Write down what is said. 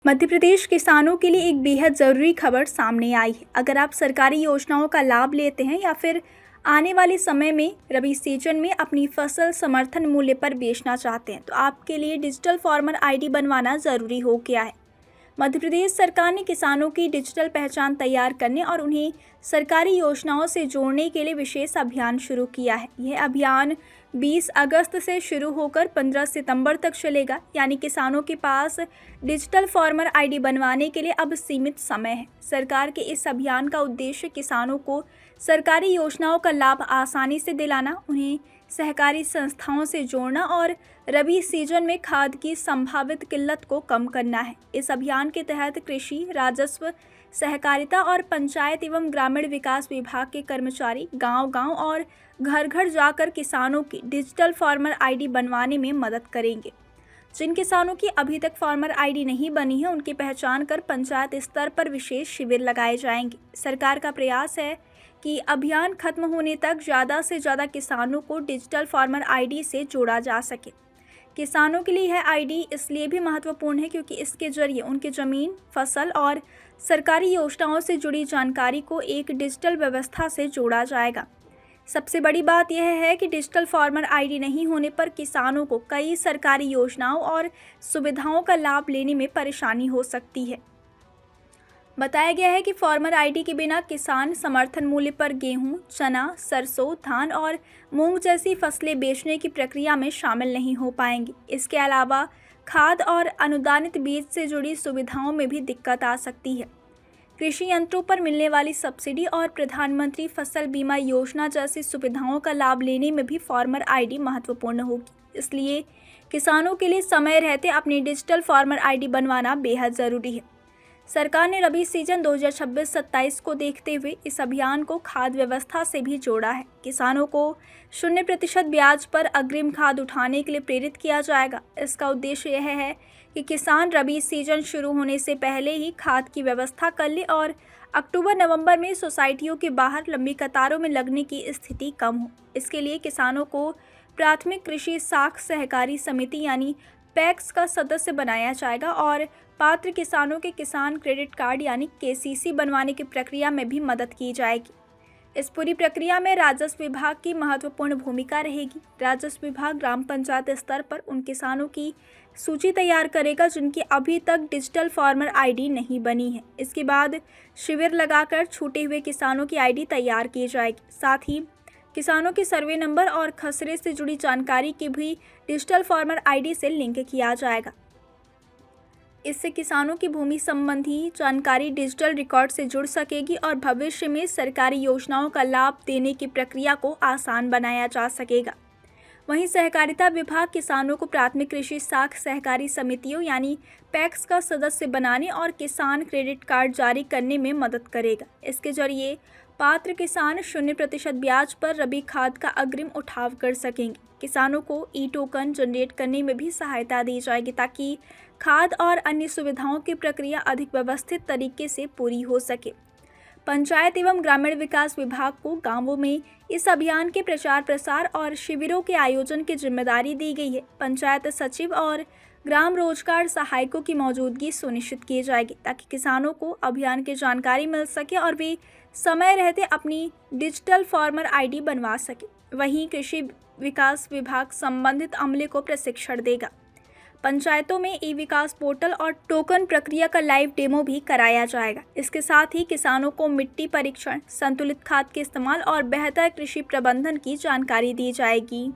मध्य प्रदेश किसानों के लिए एक बेहद ज़रूरी खबर सामने आई है। अगर आप सरकारी योजनाओं का लाभ लेते हैं या फिर आने वाले समय में रबी सीजन में अपनी फसल समर्थन मूल्य पर बेचना चाहते हैं तो आपके लिए डिजिटल फार्मर आईडी बनवाना ज़रूरी हो गया है। मध्य प्रदेश सरकार ने किसानों की डिजिटल पहचान तैयार करने और उन्हें सरकारी योजनाओं से जोड़ने के लिए विशेष अभियान शुरू किया है। यह अभियान 20 अगस्त से शुरू होकर 15 सितंबर तक चलेगा, यानी किसानों के पास डिजिटल फार्मर आईडी बनवाने के लिए अब सीमित समय है। सरकार के इस अभियान का उद्देश्य किसानों को सरकारी योजनाओं का लाभ आसानी से दिलाना, उन्हें सहकारी संस्थाओं से जोड़ना और रबी सीजन में खाद की संभावित किल्लत को कम करना है। इस अभियान के तहत कृषि, राजस्व, सहकारिता और पंचायत एवं ग्रामीण विकास विभाग के कर्मचारी गांव-गांव और घर-घर जाकर किसानों की डिजिटल फार्मर आईडी बनवाने में मदद करेंगे। जिन किसानों की अभी तक फार्मर आईडी नहीं बनी है, उनकी पहचान कर पंचायत स्तर पर विशेष शिविर लगाए जाएंगे। सरकार का प्रयास है कि अभियान खत्म होने तक ज़्यादा से ज़्यादा किसानों को डिजिटल फार्मर आईडी से जोड़ा जा सके। किसानों के लिए यह आईडी इसलिए भी महत्वपूर्ण है क्योंकि इसके जरिए उनकी ज़मीन, फसल और सरकारी योजनाओं से जुड़ी जानकारी को एक डिजिटल व्यवस्था से जोड़ा जाएगा। सबसे बड़ी बात यह है कि डिजिटल फार्मर आईडी नहीं होने पर किसानों को कई सरकारी योजनाओं और सुविधाओं का लाभ लेने में परेशानी हो सकती है। बताया गया है कि फार्मर आईडी के बिना किसान समर्थन मूल्य पर गेहूं, चना, सरसों, धान और मूंग जैसी फसलें बेचने की प्रक्रिया में शामिल नहीं हो पाएंगे। इसके अलावा खाद और अनुदानित बीज से जुड़ी सुविधाओं में भी दिक्कत आ सकती है। कृषि यंत्रों पर मिलने वाली सब्सिडी और प्रधानमंत्री फसल बीमा योजना जैसी सुविधाओं का लाभ लेने में भी फार्मर आईडी महत्वपूर्ण होगी। इसलिए किसानों के लिए समय रहते अपनी डिजिटल फार्मर आईडी बनवाना बेहद ज़रूरी है। सरकार ने रबी सीजन 2026-27 को देखते हुए इस अभियान को खाद व्यवस्था से भी जोड़ा है। किसानों को 0% ब्याज पर अग्रिम खाद उठाने के लिए प्रेरित किया जाएगा। इसका उद्देश्य यह है कि किसान रबी सीजन शुरू होने से पहले ही खाद की व्यवस्था कर ले और अक्टूबर-नवंबर में सोसाइटियों के बाहर लंबी कतारों में लगने की स्थिति कम हो। इसके लिए किसानों को प्राथमिक कृषि साख सहकारी समिति यानी पैक्स का सदस्य बनाया जाएगा और पात्र किसानों के किसान क्रेडिट कार्ड यानी केसीसी बनवाने की प्रक्रिया में भी मदद की जाएगी। इस पूरी प्रक्रिया में राजस्व विभाग की महत्वपूर्ण भूमिका रहेगी। राजस्व विभाग ग्राम पंचायत स्तर पर उन किसानों की सूची तैयार करेगा जिनकी अभी तक डिजिटल फार्मर आईडी नहीं बनी है। इसके बाद शिविर लगाकर छूटे हुए किसानों की आईडी तैयार की जाएगी। साथ ही किसानों के सर्वे नंबर और खसरे से जुड़ी जानकारी की भी डिजिटल फार्मर आईडी से लिंक किया जाएगा। इससे किसानों की भूमि संबंधी जानकारी डिजिटल रिकॉर्ड से जुड़ सकेगी और भविष्य में सरकारी योजनाओं का लाभ देने की प्रक्रिया को आसान बनाया जा सकेगा। वहीं सहकारिता विभाग किसानों को प्राथमिक कृषि साख सहकारी समितियों यानी पैक्स का सदस्य बनाने और किसान क्रेडिट कार्ड जारी करने में मदद करेगा। इसके जरिए पात्र किसान 0% ब्याज पर रबी खाद का अग्रिम उठाव कर सकेंगे। किसानों को ई टोकन जनरेट करने में भी सहायता दी जाएगी ताकि खाद और अन्य सुविधाओं की प्रक्रिया अधिक व्यवस्थित तरीके से पूरी हो सके। पंचायत एवं ग्रामीण विकास विभाग को गांवों में इस अभियान के प्रचार प्रसार और शिविरों के आयोजन की जिम्मेदारी दी गई है। पंचायत सचिव और ग्राम रोजगार सहायकों की मौजूदगी सुनिश्चित की जाएगी ताकि किसानों को अभियान की जानकारी मिल सके और वे समय रहते अपनी डिजिटल फार्मर आईडी बनवा सके। वहीं कृषि विकास विभाग संबंधित अमले को प्रशिक्षण देगा। पंचायतों में ई विकास पोर्टल और टोकन प्रक्रिया का लाइव डेमो भी कराया जाएगा। इसके साथ ही किसानों को मिट्टी परीक्षण, संतुलित खाद के इस्तेमाल और बेहतर कृषि प्रबंधन की जानकारी दी जाएगी।